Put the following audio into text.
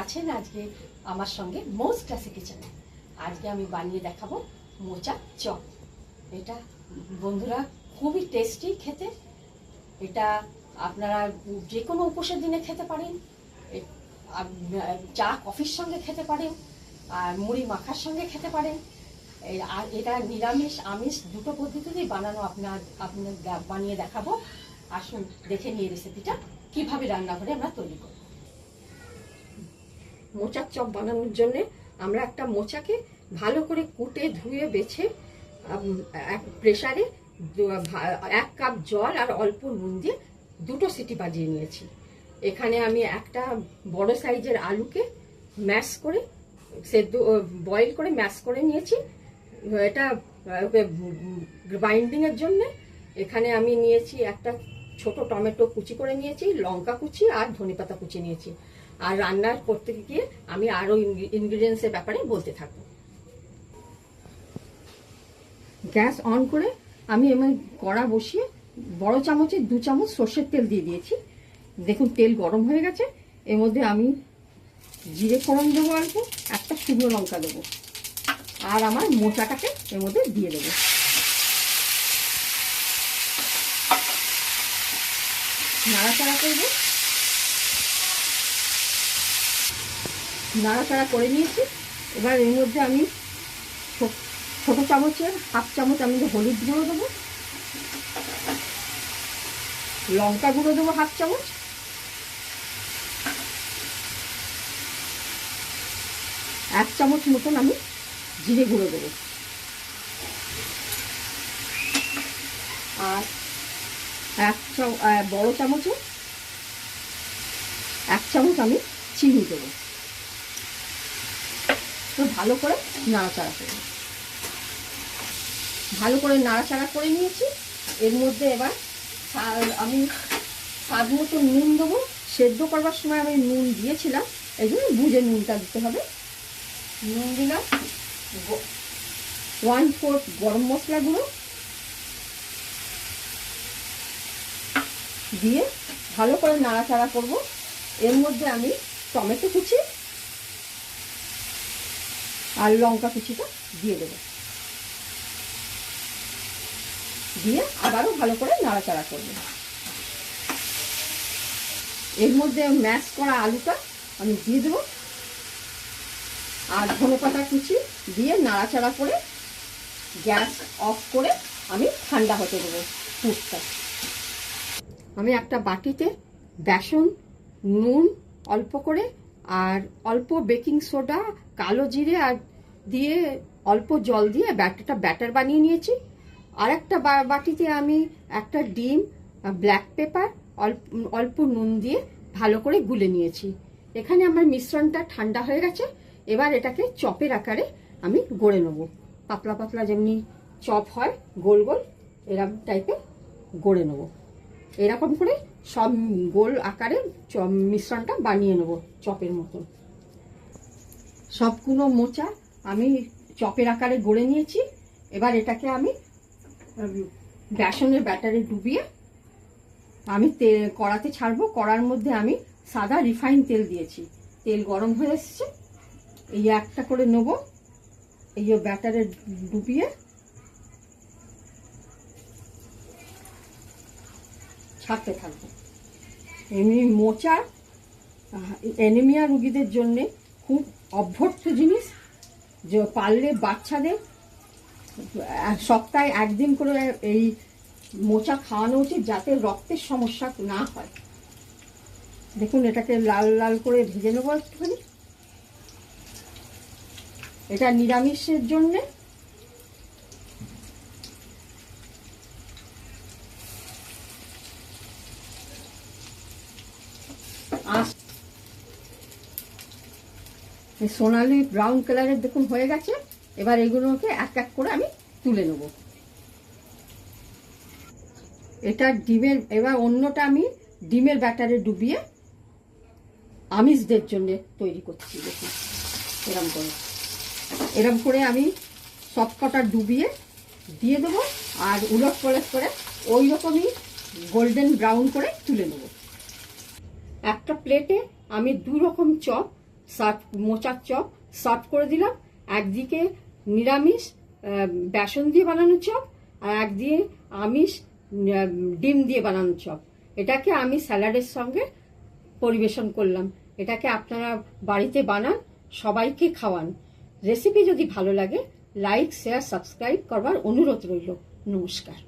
আছেন আজকে আমার সঙ্গে মোজ ক্লাসিক কিচেনে। আজকে আমি বানিয়ে দেখাবো মোচা চপ। এটা বন্ধুরা খুবই টেস্টি খেতে। এটা আপনারা যে কোনো উপোসের দিনে খেতে পারেন, চা কফির সঙ্গে খেতে পারেন, আর মুড়ি মাখার সঙ্গে খেতে পারেন। আর এটা নিরামিষ আমিষ দুটো পদ্ধতিতেই বানানো আপনার বানিয়ে দেখাবো। আসুন দেখে নিয়ে রেসিপিটা কিভাবে রান্নাঘরে আমরা তৈরি করব। মোচার চপ বানানোর জন্য আমরা একটা মোচাকে ভালো করে কুটে ধুয়ে বেছে প্রেসারে 1 কাপ জল আর অল্প নুন দিয়ে 2 সিটি বাজিয়ে নিয়েছি। এখানে আমি একটা বড় সাইজের আলুকে ম্যাশ করে বয়েল করে ম্যাশ করে নিয়েছি। এটা গ্রাইন্ডিংয়ের জন্য এখানে আমি নিয়েছি একটা ছোট টমেটো কুচি করে নিয়েছি, লঙ্কা কুচি আর ধনেপাতা কুচি নিয়েছি। আর রান্নার করতে গিয়ে আমি আরও ইনগ্রিডিয়েন্টসের ব্যাপারে বলতে থাকবো। গ্যাস অন করে আমি এমন কড়া বসিয়ে বড় চামচে 2 চামচ সর্ষের তেল দিয়ে দিয়েছি। দেখুন তেল গরম হয়ে গেছে। এর মধ্যে আমি জিরে ফোড়ন দেবো, অল্প একটা শুকনো লঙ্কা দেবো, আর আমার মোচাটাকে এর মধ্যে দিয়ে দেবো। নাড়াচাড়া করবো। নাড়াচাড়া করে নিয়েছি। এবার এর মধ্যে আমি ছোট চামচের 1/2 চামচ আমি হলুদ গুঁড়ো দেবো, লঙ্কা গুঁড়ো দেবো 1/2 চামচ, এক চামচ মতন আমি জিরে গুঁড়ো দেবো, আর বড় চামচে 1 চামচ আমি চিনি দেবো। তো ভালো করে নাড়াচাড়া করবো। ভালো করে নাড়াচাড়া করে নিয়েছি। এর মধ্যে এবার আমি স্বাদ মতো নুন দেবো। সেদ্ধ করবার সময় আমি নুন দিয়েছিলাম, এই জন্য বুঝে নুনটা দিতে হবে। নুন দিলাম, 1/4 গরম মশলা গুঁড়ো দিয়ে ভালো করে নাড়াচাড়া করব। এর মধ্যে আমি টমেটো কুচি আর লঙ্কা কুচিটা দিয়ে দেবো, দিয়ে আবারও ভালো করে নাড়াচাড়া করব। এর মধ্যে ম্যাশ করা আলুটা আমি দিয়ে দেবো, আর ধনেপাতা কুচি দিয়ে নাড়াচাড়া করে গ্যাস অফ করে আমি ঠান্ডা হতে দেবো পুরটা। আমি একটা বাটিতে বেসন, নুন অল্প করে আর অল্প বেকিং সোডা, কালো জিরে আর দিয়ে অল্প জল দিয়ে ব্যাটার বানিয়ে নিয়েছি। আর একটা বাটিতে আমি একটা ডিম, ব্ল্যাক পেপার, অল্প নুন দিয়ে ভালো করে গুলে নিয়েছি। এখানে আমার মিশ্রণটা ঠান্ডা হয়ে গেছে। এবার এটাকে চপের আকারে আমি গড়ে নেব। পাতলা পাতলা যেমনি চপ হয় গোল গোল এরকম টাইপের গড়ে নেব। এরকম করে সব গোল আকারে মিশ্রণটা বানিয়ে নেব চপের মতন। সবগুলো মোচা আমি চপের আকারে গড়ে নিয়েছি। এবার এটাকে আমি বেসনের ব্যাটারে ডুবিয়ে আমি কড়াতে ছাড়বো। কড়ার মধ্যে আমি সাদা রিফাইন তেল দিয়েছি। তেল গরম হয়ে এসছে। এই একটা করে নেবো, এই ব্যাটারে ডুবিয়ে ছাড়তে থাকবো। এমনি মোচা অ্যানিমিয়া রোগীদের জন্যে খুব অভ্যর্থ জিনিস, যে পারলে বাচ্চাদের সপ্তাহে 1 দিন করে এই মোচা খাওয়ানো উচিত, যাতে রক্তের সমস্যা না হয়। দেখুন এটাকে লাল লাল করে ভেজে নেবো একটুখানি। এটা নিরামিষের জন্যে। সোনালি ব্রাউন কালারের দেখুন হয়ে গেছে। এবার এগুলোকে এক এক করে আমি তুলে নেব। এটা ডিমের, এবার অন্যটা আমি ডিমের ব্যাটারে ডুবিয়ে আমিষদের জন্য তৈরি করছি। দেখুন এরকম করে আমি সব কটা ডুবিয়ে দিয়ে দেবো, আর উলট পালট করে ওই রকমই গোল্ডেন ব্রাউন করে তুলে নেব। একটা প্লেটে আমি 2 রকম চপ সার্ভ, মোচার চপ সার্ভ করে দিলাম। একদিকে নিরামিষ বেসন দিয়ে বানানো চপ, আর একদিকে আমিষ ডিম দিয়ে বানানো চপ। এটাকে আমি স্যালাডের সঙ্গে পরিবেশন করলাম। এটাকে আপনারা বাড়িতে বানান, সবাইকে খাওয়ান। রেসিপি যদি ভালো লাগে লাইক, শেয়ার, সাবস্ক্রাইব করবার অনুরোধ রইল। নমস্কার।